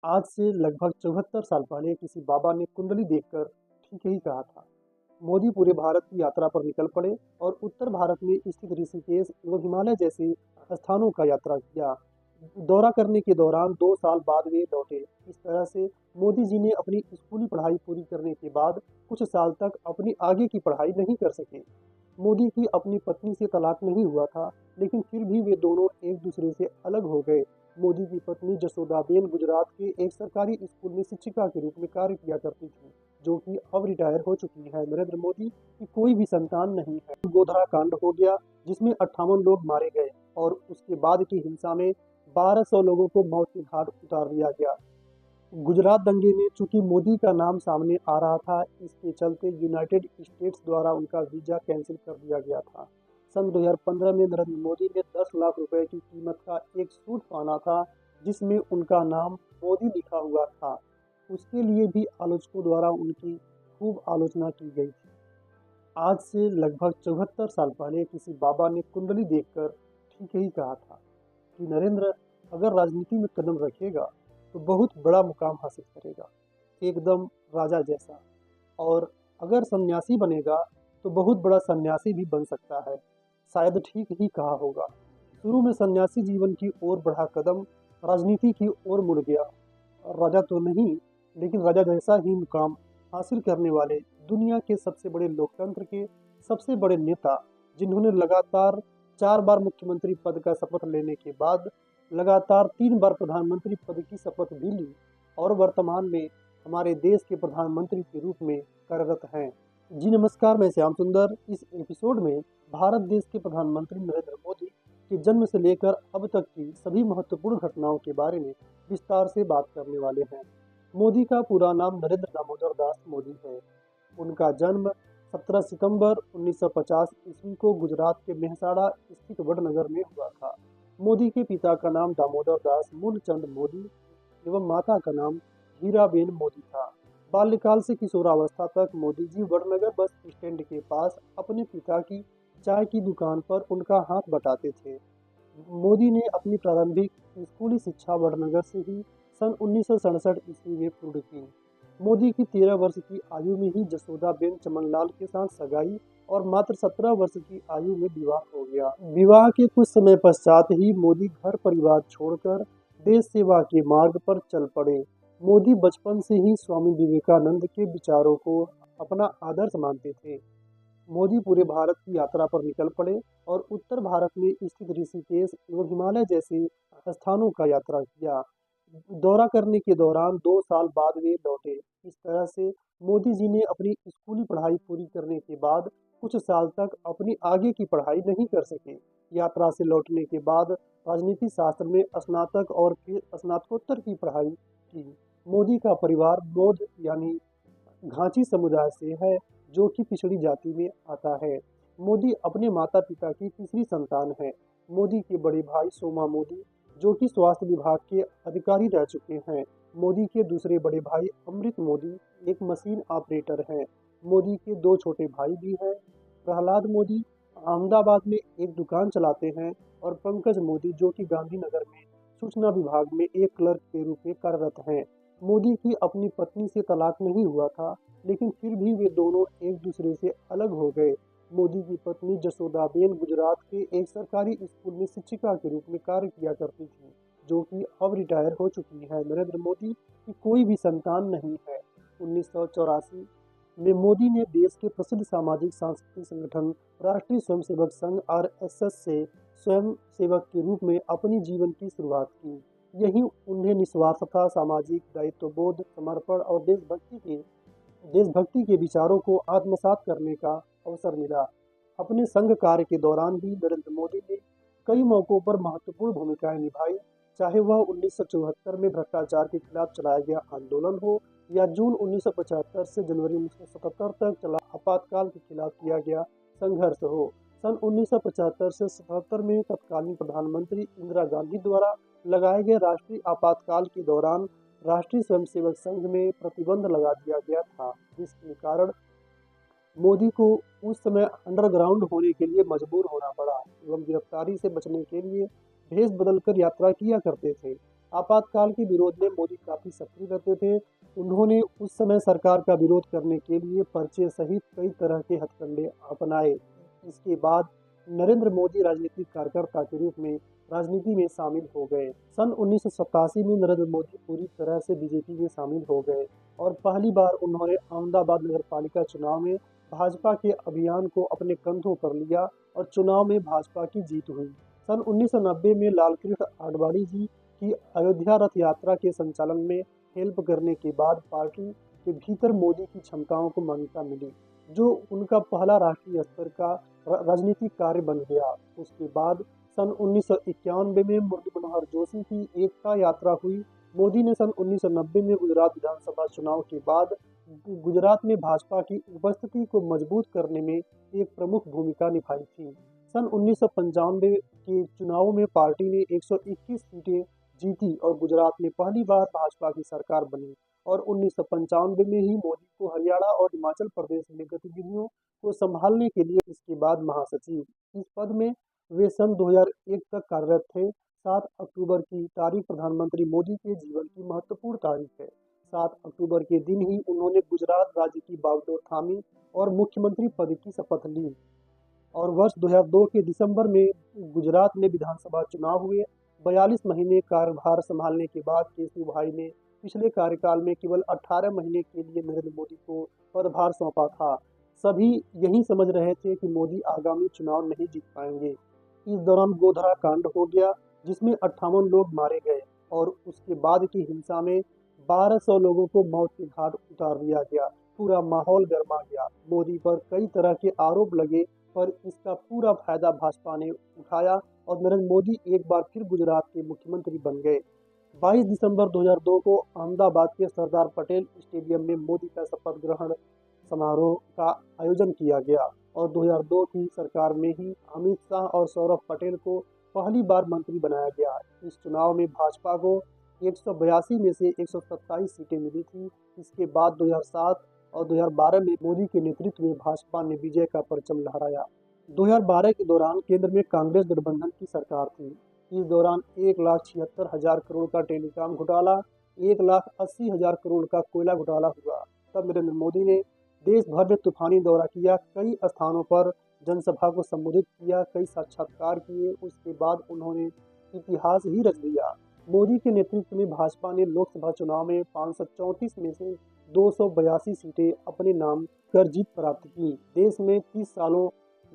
आज से लगभग 74 साल पहले किसी बाबा ने कुंडली देखकर ठीक ही कहा था। मोदी पूरे भारत की यात्रा पर निकल पड़े और उत्तर भारत में स्थित ऋषिकेश एवं हिमालय जैसे स्थानों का यात्रा किया। दौरा करने के दौरान 2 साल बाद वे लौटे। इस तरह से मोदी जी ने अपनी स्कूली पढ़ाई पूरी करने के बाद कुछ साल तक अपनी आगे की पढ़ाई नहीं कर सके। मोदी की अपनी पत्नी से तलाक नहीं हुआ था, लेकिन फिर भी वे दोनों एक दूसरे से अलग हो गए। मोदी की पत्नी जसोदाबेन गुजरात के एक सरकारी स्कूल में शिक्षिका के रूप में कार्य किया करती थी, जो कि अब रिटायर हो चुकी है। नरेंद्र मोदी की कोई भी संतान नहीं है। गोधरा कांड हो गया, जिसमें 58 लोग मारे गए और उसके बाद की हिंसा में 1200 लोगों को मौत के घाट उतार दिया गया। गुजरात दंगे में चूंकि मोदी का नाम सामने आ रहा था, इसके चलते यूनाइटेड स्टेट्स द्वारा उनका वीजा कैंसिल कर दिया गया था। सन 2015 में नरेंद्र मोदी ने 10 लाख रुपए की कीमत का एक सूट पहना था, जिसमें उनका नाम मोदी लिखा हुआ था। उसके लिए भी आलोचकों द्वारा उनकी खूब आलोचना की गई थी। आज से लगभग 74 साल पहले किसी बाबा ने कुंडली देखकर ठीक ही कहा था कि नरेंद्र अगर राजनीति में कदम रखेगा तो बहुत बड़ा मुकाम हासिल करेगा, एकदम राजा जैसा। और अगर सन्यासी बनेगा तो बहुत बड़ा सन्यासी भी बन सकता है। शायद ठीक ही कहा होगा। शुरू में सन्यासी जीवन की ओर बढ़ा कदम राजनीति की ओर मुड़ गया। राजा तो नहीं, लेकिन राजा जैसा ही मुकाम हासिल करने वाले दुनिया के सबसे बड़े लोकतंत्र के सबसे बड़े नेता, जिन्होंने लगातार 4 बार मुख्यमंत्री पद का शपथ लेने के बाद लगातार 3 बार प्रधानमंत्री पद की शपथ भी ली और वर्तमान में हमारे देश के प्रधानमंत्री के रूप में कार्यरत हैं। जी नमस्कार, मैं श्याम सुंदर। इस एपिसोड में भारत देश के प्रधानमंत्री नरेंद्र मोदी के जन्म से लेकर अब तक की सभी महत्वपूर्ण घटनाओं के बारे में विस्तार से बात करने वाले हैं। मोदी का पूरा नाम नरेंद्र दामोदर दास मोदी है। उनका जन्म 17 सितंबर 1950 ईस्वी को गुजरात के मेहसाणा स्थित वडनगर में हुआ था। मोदी के पिता का नाम दामोदर दास मूलचंद मोदी एवं माता का नाम हीराबेन मोदी था। बाल्यकाल से किशोरावस्था तक मोदी जी वडनगर बस स्टैंड के पास अपने पिता की चाय की दुकान पर उनका हाथ बटाते थे। मोदी ने अपनी प्रारंभिक स्कूली शिक्षा वडनगर से ही सन 1967 ईस्वी में पूर्ण की। मोदी की 13 वर्ष की आयु में ही जसोदाबेन चमनलाल के साथ सगाई और मात्र 17 वर्ष की आयु में विवाह हो गया। विवाह के कुछ समय पश्चात ही मोदी घर परिवार छोड़कर देश सेवा के मार्ग पर चल पड़े। मोदी बचपन से ही स्वामी विवेकानंद के विचारों को अपना आदर्श मानते थे। मोदी पूरे भारत की यात्रा पर निकल पड़े और उत्तर भारत में स्थित ऋषिकेश एवं हिमालय जैसे स्थानों का यात्रा किया। दौरा करने के दौरान 2 साल बाद वे लौटे। इस तरह से मोदी जी ने अपनी स्कूली पढ़ाई पूरी करने के बाद कुछ साल तक अपनी आगे की पढ़ाई नहीं कर सके। यात्रा से लौटने के बाद राजनीति शास्त्र में स्नातक और फिर स्नातकोत्तर की पढ़ाई की। मोदी का परिवार मौध यानी घांची समुदाय से है, जो कि पिछड़ी जाति में आता है। मोदी अपने माता पिता की तीसरी संतान है। मोदी के बड़े भाई सोमा मोदी, जो कि स्वास्थ्य विभाग के अधिकारी रह चुके हैं। मोदी के दूसरे बड़े भाई अमृत मोदी एक मशीन ऑपरेटर हैं। मोदी के 2 छोटे भाई भी हैं। प्रहलाद मोदी अहमदाबाद में एक दुकान चलाते हैं और पंकज मोदी, जो कि गांधीनगर में सूचना विभाग में एक क्लर्क के रूप में कार्यरत हैं। मोदी की अपनी पत्नी से तलाक नहीं हुआ था, लेकिन फिर भी वे दोनों एक दूसरे से अलग हो गए। मोदी की पत्नी जसोदाबेन गुजरात के एक सरकारी स्कूल में शिक्षिका के रूप में कार्य किया करती थी, जो कि अब रिटायर हो चुकी है। नरेंद्र मोदी की कोई भी संतान नहीं है। 1984 में मोदी ने देश के प्रसिद्ध सामाजिक सांस्कृतिक संगठन राष्ट्रीय स्वयंसेवक संघ RSS से स्वयं सेवक के रूप में अपनी जीवन की शुरुआत की। यही उन्हें निस्वार्थता, सामाजिक दायित्वबोध, समर्पण और देशभक्ति के विचारों को आत्मसात करने का अवसर मिला। अपने संघ कार्य के दौरान भी नरेंद्र मोदी ने कई मौकों पर महत्वपूर्ण भूमिकाएं निभाई, चाहे वह 1974 में भ्रष्टाचार के खिलाफ चलाया गया आंदोलन हो या जून 1975 से जनवरी 1977 तक चला आपातकाल के खिलाफ किया गया संघर्ष हो। सन 1975 से 77 में तत्कालीन प्रधानमंत्री इंदिरा गांधी द्वारा लगाए गए राष्ट्रीय आपातकाल के दौरान राष्ट्रीय स्वयंसेवक संघ में प्रतिबंध लगा दिया गया था, जिसके कारण मोदी को उस समय अंडरग्राउंड होने के लिए मजबूर होना पड़ा एवं गिरफ्तारी से बचने के लिए भेष बदलकर यात्रा किया करते थे। आपातकाल के विरोध में मोदी काफी सक्रिय रहते थे। उन्होंने उस समय सरकार का विरोध करने के लिए पर्चे सहित कई तरह के हथकंडे अपनाए। इसके बाद नरेंद्र मोदी राजनीतिक कार्यकर्ता के रूप में राजनीति में शामिल हो गए। सन 1987 में नरेंद्र मोदी पूरी तरह से बीजेपी में शामिल हो गए और पहली बार उन्होंने अहमदाबाद नगरपालिका चुनाव में भाजपा के अभियान को अपने कंधों पर लिया और चुनाव में भाजपा की जीत हुई। सन 1990 में लालकृष्ण आडवाणी जी की अयोध्या रथ यात्रा के संचालन में हेल्प करने के बाद पार्टी के भीतर मोदी की क्षमताओं को मान्यता मिली, जो उनका पहला राष्ट्रीय स्तर का राजनीतिक कार्य बन गया। उसके बाद सन 1991 में मुरली मनोहर जोशी की एकता यात्रा हुई। मोदी ने सन 1990 में गुजरात विधानसभा चुनाव के बाद गुजरात में भाजपा की उपस्थिति को मजबूत करने में एक प्रमुख भूमिका निभाई थी। सन 1995 के चुनावों में पार्टी ने 121 सीटें जीती और गुजरात में पहली बार भाजपा की सरकार बनी और 1995 में ही मोदी को हरियाणा और हिमाचल प्रदेश में गतिविधियों को संभालने के लिए इसके बाद महासचिव इस पद में वे सन 2001 तक कार्यरत थे। 7 अक्टूबर की तारीख प्रधानमंत्री मोदी के जीवन की महत्वपूर्ण तारीख है। 7 अक्टूबर के दिन ही उन्होंने गुजरात राज्य की बागडोर थामी और मुख्यमंत्री पद की शपथ ली और वर्ष 2002 के दिसंबर में गुजरात में विधानसभा चुनाव हुए। 42 महीने कार्यभार संभालने के बाद केशुभाई ने पिछले कार्यकाल में केवल 18 महीने के लिए नरेंद्र मोदी को पदभार सौंपा था। सभी यही समझ रहे थे कि मोदी आगामी चुनाव नहीं जीत पाएंगे। इस दौरान गोधरा कांड हो गया, जिसमें 58 लोग मारे गए और उसके बाद की हिंसा में 1200 लोगों को मौत के घाट उतार दिया गया। पूरा माहौल गर्मा गया। मोदी पर कई तरह के आरोप लगे, पर इसका पूरा फायदा भाजपा ने उठाया और नरेंद्र मोदी एक बार फिर गुजरात के मुख्यमंत्री बन गए। 22 दिसंबर 2002 को अहमदाबाद के सरदार पटेल स्टेडियम में मोदी का शपथ ग्रहण समारोह का आयोजन किया गया और 2002 की सरकार में ही अमित शाह और सौरभ पटेल को पहली बार मंत्री बनाया गया। इस चुनाव में भाजपा को 182 में से 127 सीटें मिली थी। इसके बाद 2007 और 2012 में मोदी के नेतृत्व में भाजपा ने विजय का परचम लहराया। 2012 के दौरान केंद्र में कांग्रेस गठबंधन की सरकार थी। इस दौरान 1,76,000 करोड़ का टेलीकॉम घोटाला, 1,80,000 करोड़ का कोयला घोटाला हुआ। तब नरेंद्र मोदी ने देश भर में तूफानी दौरा किया, कई स्थानों पर जनसभा को संबोधित किया, कई साक्षात्कार किए। उसके बाद उन्होंने इतिहास ही रच दिया। मोदी के नेतृत्व में भाजपा ने लोकसभा चुनाव में 534 में से 282 सीटें अपने नाम कर जीत प्राप्त की। देश में 30 सालों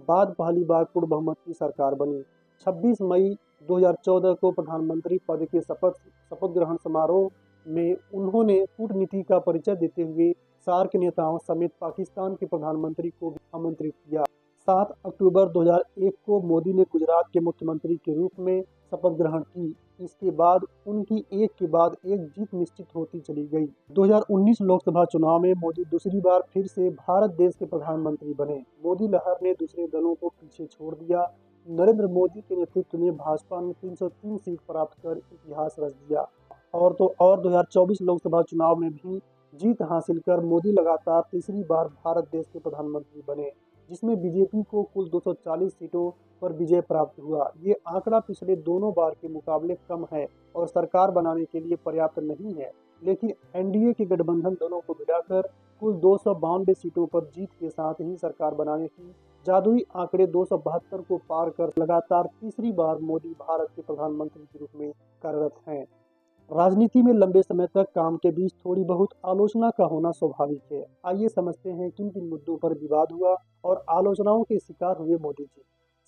बाद पहली बार पूर्ण बहुमत की सरकार बनी। 26 मई 2014 को प्रधानमंत्री पद के शपथ ग्रहण समारोह में उन्होंने कूटनीति का परिचय देते हुए सार्क नेताओं समेत पाकिस्तान के प्रधानमंत्री को भी आमंत्रित किया। 7 अक्टूबर 2001 को मोदी ने गुजरात के मुख्यमंत्री के रूप में शपथ ग्रहण की। इसके बाद उनकी एक के बाद एक जीत निश्चित होती चली गई। 2019 लोकसभा चुनाव में मोदी दूसरी बार फिर से भारत देश के प्रधानमंत्री बने। मोदी लहर ने दूसरे दलों को पीछे छोड़ दिया। नरेंद्र मोदी के नेतृत्व में भाजपा ने 303 सीट प्राप्त कर इतिहास रच दिया और 2024 लोकसभा चुनाव में भी जीत हासिल कर मोदी लगातार तीसरी बार भारत देश के प्रधानमंत्री बने, जिसमें बीजेपी को कुल 240 सीटों पर विजय प्राप्त हुआ। ये आंकड़ा पिछले दोनों बार के मुकाबले कम है और सरकार बनाने के लिए पर्याप्त नहीं है, लेकिन एनडीए के गठबंधन दलों को मिलाकर कुल 292 सीटों पर जीत के साथ ही सरकार बनाने की जादुई आंकड़े 272 को पार कर लगातार तीसरी बार मोदी भारत के प्रधानमंत्री के रूप में कार्यरत हैं। राजनीति में लंबे समय तक काम के बीच थोड़ी बहुत आलोचना का होना स्वाभाविक है। आइए समझते हैं किन किन मुद्दों पर विवाद हुआ और आलोचनाओं के शिकार हुए मोदी जी।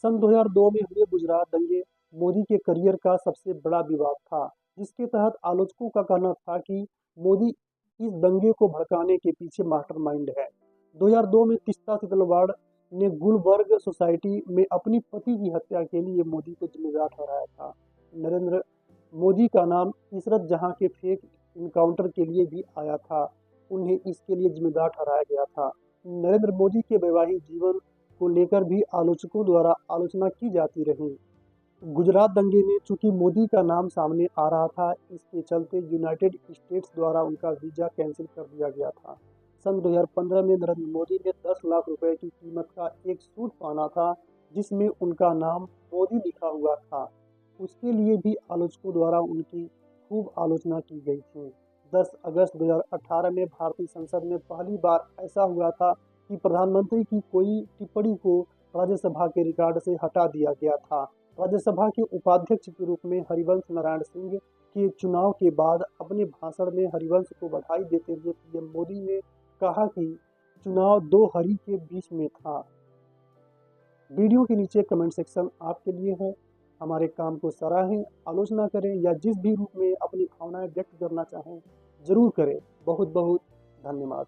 सन 2002 में हुए गुजरात दंगे मोदी के करियर का सबसे बड़ा विवाद था, जिसके तहत आलोचकों का कहना था कि मोदी इस दंगे को भड़काने के पीछे मास्टरमाइंड है। 2002 में तीस्ता सीतलवाड़ ने गुलबर्ग सोसाइटी में अपनी पति की हत्या के लिए मोदी को जिम्मेदार ठहराया था। नरेंद्र मोदी का नाम इशरत जहां के फेक इनकाउंटर के लिए भी आया था, उन्हें इसके लिए जिम्मेदार ठहराया गया था। नरेंद्र मोदी के वैवाहिक जीवन को लेकर भी आलोचकों द्वारा आलोचना की जाती रही। गुजरात दंगे में चूंकि मोदी का नाम सामने आ रहा था, इसके चलते यूनाइटेड स्टेट्स द्वारा उनका वीजा कैंसिल कर दिया गया था। सन 2015 में नरेंद्र मोदी ने 10 लाख रुपए की कीमत का एक सूट पहना था, जिसमें उनका नाम मोदी लिखा हुआ था। उसके लिए भी आलोचकों द्वारा उनकी खूब आलोचना की गई थी। 10 अगस्त 2018 में भारतीय संसद में पहली बार ऐसा हुआ था कि प्रधानमंत्री की कोई टिप्पणी को राज्यसभा के रिकॉर्ड से हटा दिया गया था। राज्यसभा के उपाध्यक्ष के रूप में हरिवंश नारायण सिंह के चुनाव के बाद अपने भाषण में हरिवंश को बधाई देते हुए पीएम मोदी ने कहा कि चुनाव दो हरी के बीच में था। वीडियो के नीचे कमेंट सेक्शन आपके लिए है। हमारे काम को सराहें, आलोचना करें या जिस भी रूप में अपनी भावनाएं व्यक्त करना चाहें जरूर करें। बहुत बहुत धन्यवाद।